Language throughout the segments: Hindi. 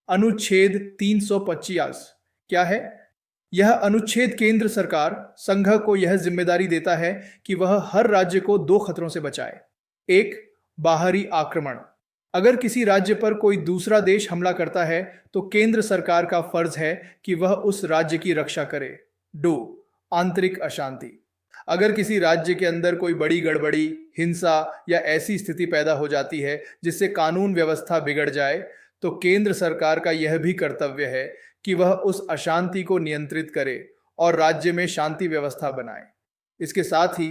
अनुच्छेद 350 क्या है? यह अनुच्छेद केंद्र सरकार संघ को यह जिम्मेदारी देता है कि वह हर राज्य को दो खतरों से बचाए। एक, बाहरी आक्रमण। अगर किसी राज्य पर कोई दूसरा देश हमला करता है तो केंद्र सरकार का फर्ज है कि वह उस राज्य की रक्षा करे। दो, आंतरिक अशांति। अगर किसी राज्य के अंदर कोई बड़ी गड़बड़ी, हिंसा या ऐसी स्थिति पैदा हो जाती है जिससे कानून व्यवस्था बिगड़ जाए, तो केंद्र सरकार का यह भी कर्तव्य है कि वह उस अशांति को नियंत्रित करे और राज्य में शांति व्यवस्था बनाए। इसके साथ ही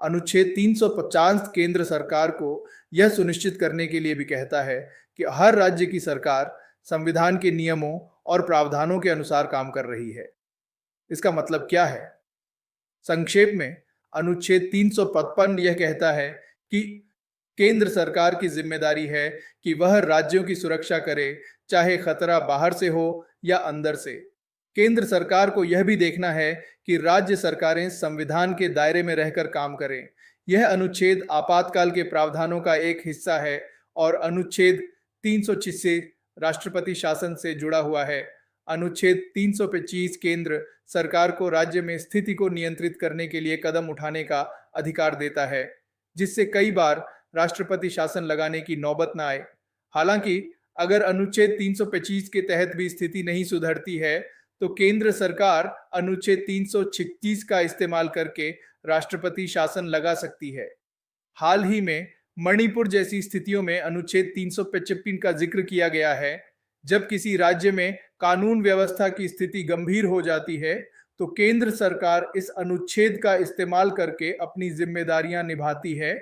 अनुच्छेद 350 केंद्र सरकार को यह सुनिश्चित करने के लिए भी कहता है कि हर राज्य की सरकार संविधान के नियमों और प्रावधानों के अनुसार काम कर रही है। इसका मतलब क्या है? संक्षेप में अनुच्छेद 355 यह कहता है कि केंद्र सरकार की जिम्मेदारी है कि वह राज्यों की सुरक्षा करे, चाहे खतरा बाहर से हो या अंदर से। केंद्र सरकार को यह भी देखना है कि राज्य सरकारें संविधान के दायरे में रहकर काम करें। यह अनुच्छेद आपातकाल के प्रावधानों का एक हिस्सा है और अनुच्छेद 306 राष्ट्रपति शासन से जुड़ा हुआ है। अनुच्छेद 325 केंद्र सरकार को राज्य में स्थिति को नियंत्रित करने के लिए कदम उठाने का अधिकार देता है, जिससे कई बार राष्ट्रपति शासन लगाने की नौबत न आए। हालांकि अगर अनुच्छेद 325 के तहत भी स्थिति नहीं सुधरती है तो केंद्र सरकार अनुच्छेद 336 का इस्तेमाल करके राष्ट्रपति शासन लगा सकती है। हाल ही में मणिपुर जैसी स्थितियों में अनुच्छेद 355 का जिक्र किया गया है। जब किसी राज्य में कानून व्यवस्था की स्थिति गंभीर हो जाती है तो केंद्र सरकार इस अनुच्छेद का इस्तेमाल करके अपनी जिम्मेदारियां निभाती है